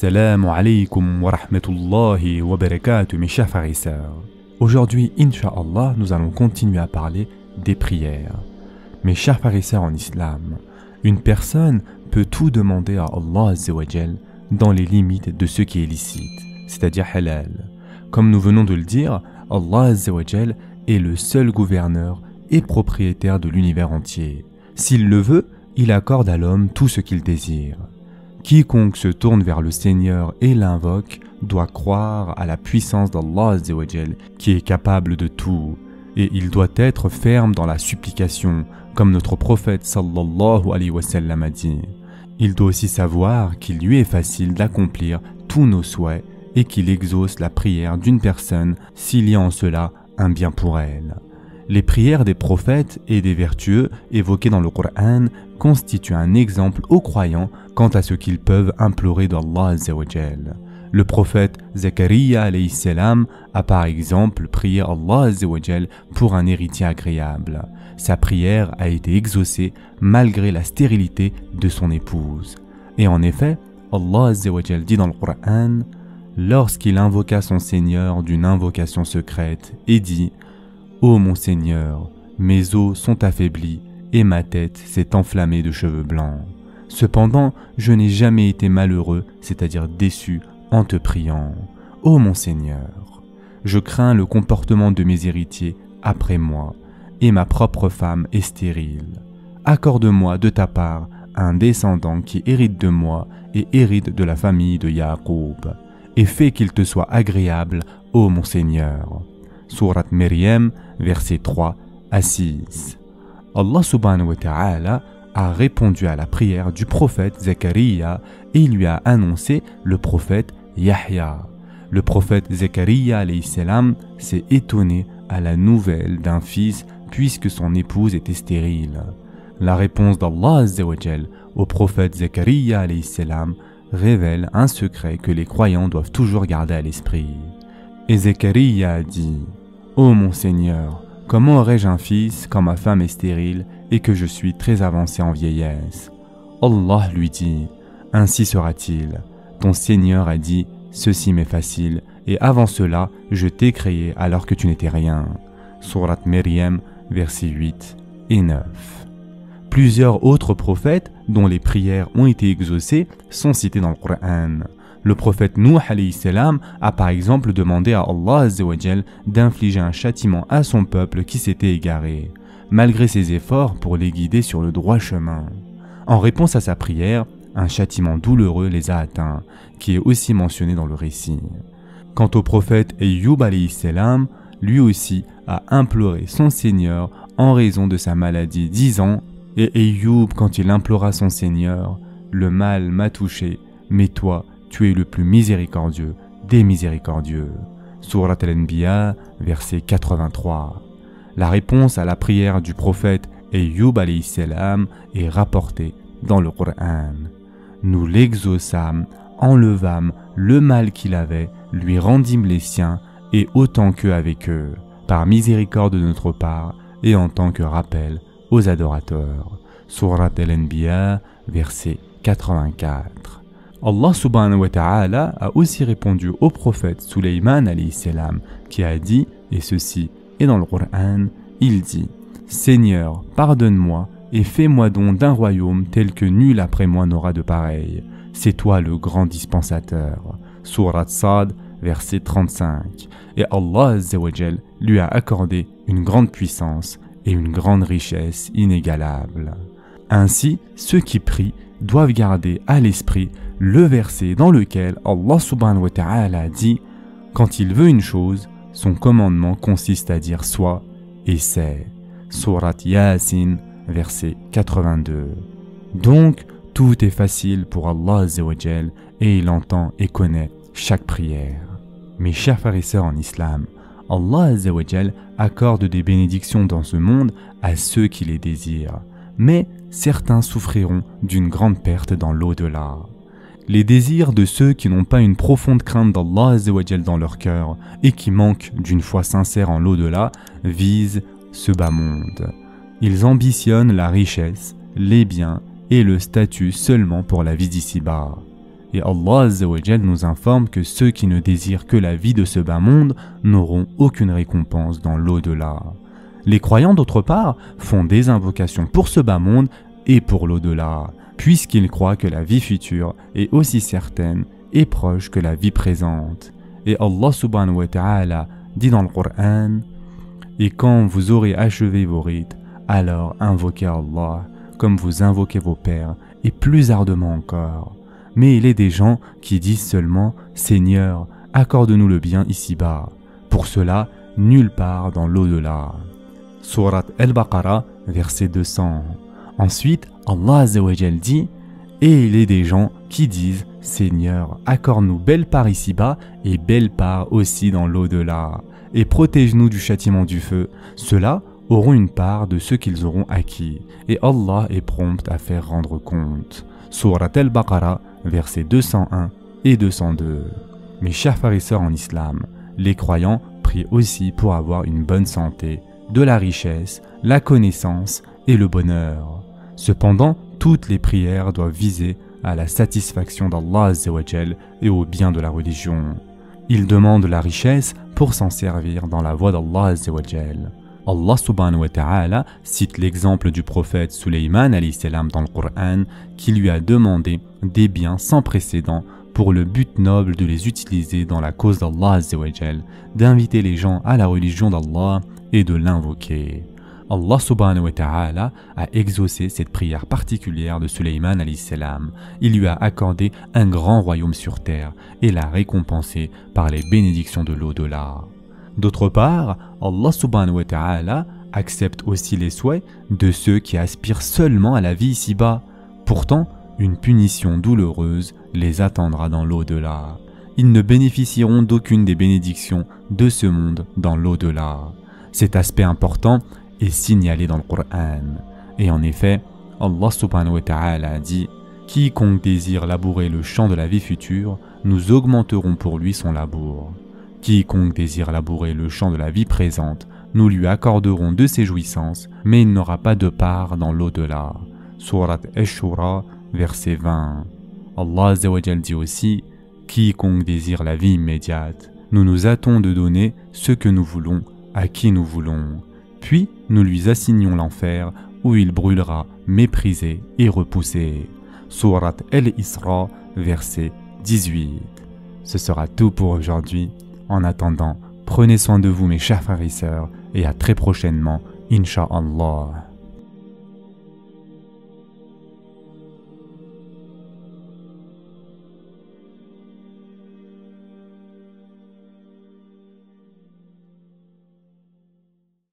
Assalamu alaikum wa rahmatullahi wa barakatuh mes chers frères et sœurs. Aujourd'hui, Inch'Allah, nous allons continuer à parler des prières. Mes chers frères et sœurs en islam, une personne peut tout demander à Allah Azza wa Jal dans les limites de ce qui est licite, c'est-à-dire halal. Comme nous venons de le dire, Allah Azza wa Jal est le seul gouverneur et propriétaire de l'univers entier. S'il le veut, il accorde à l'homme tout ce qu'il désire. Quiconque se tourne vers le Seigneur et l'invoque doit croire à la puissance d'Allah Azza wa Jal qui est capable de tout, et il doit être ferme dans la supplication, comme notre prophète sallallahu alayhi wa sallam a dit. Il doit aussi savoir qu'il lui est facile d'accomplir tous nos souhaits et qu'il exauce la prière d'une personne s'il y a en cela un bien pour elle. Les prières des prophètes et des vertueux évoquées dans le Coran constituent un exemple aux croyants quant à ce qu'ils peuvent implorer d'Allah Azza wa Jal. Le prophète Zakaria alayhi salam a par exemple prié Allah Azza wa Jal pour un héritier agréable. Sa prière a été exaucée malgré la stérilité de son épouse. Et en effet, Allah Azza wa Jal dit dans le Coran, lorsqu'il invoqua son Seigneur d'une invocation secrète et dit « Ô mon Seigneur, mes os sont affaiblis et ma tête s'est enflammée de cheveux blancs. Cependant, je n'ai jamais été malheureux, c'est-à-dire déçu, en te priant. Ô mon Seigneur, je crains le comportement de mes héritiers après moi, et ma propre femme est stérile. Accorde-moi de ta part un descendant qui hérite de moi et hérite de la famille de Yaqub, et fais qu'il te soit agréable, ô mon Seigneur. » Surat Maryam, versets 3 à 6. Allah subhanahu wa ta'ala a répondu à la prière du prophète Zakaria et il lui a annoncé le prophète Yahya. Le prophète Zakaria alayhi salam s'est étonné à la nouvelle d'un fils puisque son épouse était stérile. La réponse d'Allah Azza wa Jal au prophète Zakaria alayhi salam révèle un secret que les croyants doivent toujours garder à l'esprit. Et Zakaria a dit « Ô mon Seigneur, comment aurais-je un fils quand ma femme est stérile et que je suis très avancé en vieillesse ?» Allah lui dit « Ainsi sera-t-il. Ton Seigneur a dit « Ceci m'est facile et avant cela, je t'ai créé alors que tu n'étais rien. » Surat Maryam, versets 8 et 9. Plusieurs autres prophètes dont les prières ont été exaucées sont cités dans le Coran. Le prophète Nuh alayhi salam a par exemple demandé à Allah Azza wa Jal d'infliger un châtiment à son peuple qui s'était égaré, malgré ses efforts pour les guider sur le droit chemin. En réponse à sa prière, un châtiment douloureux les a atteints, qui est aussi mentionné dans le récit. Quant au prophète Ayyub alayhi salam, lui aussi a imploré son Seigneur en raison de sa maladie, disant « Et Ayyub, quand il implora son Seigneur, le mal m'a touché, mais toi, tu es le plus miséricordieux des miséricordieux. » Surat Al-Anbiya, verset 83. La réponse à la prière du prophète Ayyub alayhi salam est rapportée dans le Coran. Nous l'exaucâmes, enlevâmes le mal qu'il avait, lui rendîmes les siens et autant qu'eux avec eux, par miséricorde de notre part et en tant que rappel aux adorateurs. Surat Al-Anbiya, verset 84. Allah subhanahu wa ta'ala a aussi répondu au prophète Suleyman alayhi salam qui a dit, et ceci est dans le Coran, il dit « Seigneur, pardonne-moi et fais-moi don d'un royaume tel que nul après moi n'aura de pareil. C'est toi le grand dispensateur. » Surat Sad, verset 35. Et Allah Azza wa Jal lui a accordé une grande puissance et une grande richesse inégalable. Ainsi, ceux qui prient doivent garder à l'esprit le verset dans lequel Allah subhanahu wa ta'ala dit « Quand il veut une chose, son commandement consiste à dire « soit » et « c'est ». Surat Yasin, verset 82. Donc, tout est facile pour Allah Azza wa Jal et il entend et connaît chaque prière. Mes chers frères et sœurs en islam, Allah Azza wa Jal accorde des bénédictions dans ce monde à ceux qui les désirent, mais certains souffriront d'une grande perte dans l'au-delà. Les désirs de ceux qui n'ont pas une profonde crainte d'Allah Azza wa Jal dans leur cœur et qui manquent d'une foi sincère en l'au-delà visent ce bas monde. Ils ambitionnent la richesse, les biens et le statut seulement pour la vie d'ici-bas. Et Allah Azza wa Jal nous informe que ceux qui ne désirent que la vie de ce bas monde n'auront aucune récompense dans l'au-delà. Les croyants d'autre part font des invocations pour ce bas monde et pour l'au-delà, puisqu'ils croient que la vie future est aussi certaine et proche que la vie présente. Et Allah subhanahu wa ta'ala dit dans le Coran: et quand vous aurez achevé vos rites, alors invoquez Allah comme vous invoquez vos pères et plus ardemment encore. Mais il est des gens qui disent seulement « Seigneur, accorde-nous le bien ici-bas ». Pour cela, nulle part dans l'au-delà. Surat Al-Baqarah, verset 200. Ensuite, Allah Azza wa Jal dit « Et il est des gens qui disent « Seigneur, accorde-nous belle part ici-bas et belle part aussi dans l'au-delà. Et protège-nous du châtiment du feu. » Ceux-là auront une part de ce qu'ils auront acquis. Et Allah est prompt à faire rendre compte. Surat Al-Baqarah, versets 201 et 202. Mes chers frères et sœurs en islam, les croyants prient aussi pour avoir une bonne santé, de la richesse, la connaissance et le bonheur. Cependant, toutes les prières doivent viser à la satisfaction d'Allah Azza wa Jal et au bien de la religion. Ils demandent la richesse pour s'en servir dans la voie d'Allah Azza wa Jal. Allah subhanahu wa ta'ala cite l'exemple du prophète Suleyman alayhi salam dans le Coran qui lui a demandé des biens sans précédent pour le but noble de les utiliser dans la cause d'Allah Azza wa Jal, d'inviter les gens à la religion d'Allah et de l'invoquer. Allah subhanahu wa ta'ala a exaucé cette prière particulière de Suleyman alayhi salam. Il lui a accordé un grand royaume sur terre et l'a récompensé par les bénédictions de l'au-delà. D'autre part, Allah subhanahu wa ta'ala accepte aussi les souhaits de ceux qui aspirent seulement à la vie ici-bas. Pourtant, une punition douloureuse les attendra dans l'au-delà. Ils ne bénéficieront d'aucune des bénédictions de ce monde dans l'au-delà. Cet aspect important est signalé dans le Coran. Et en effet, Allah subhanahu wa ta'ala a dit « Quiconque désire labourer le champ de la vie future, nous augmenterons pour lui son labour. Quiconque désire labourer le champ de la vie présente, nous lui accorderons de ses jouissances, mais il n'aura pas de part dans l'au-delà. » Surat Ash-Shura, verset 20. Allah Azza wa Jal dit aussi « Quiconque désire la vie immédiate, nous nous hâtons de donner ce que nous voulons à qui nous voulons. Puis nous lui assignons l'enfer où il brûlera, méprisé et repoussé. » Surat Al-Isra, verset 18. Ce sera tout pour aujourd'hui. En attendant, prenez soin de vous mes chers frères et sœurs et à très prochainement, Inch'Allah.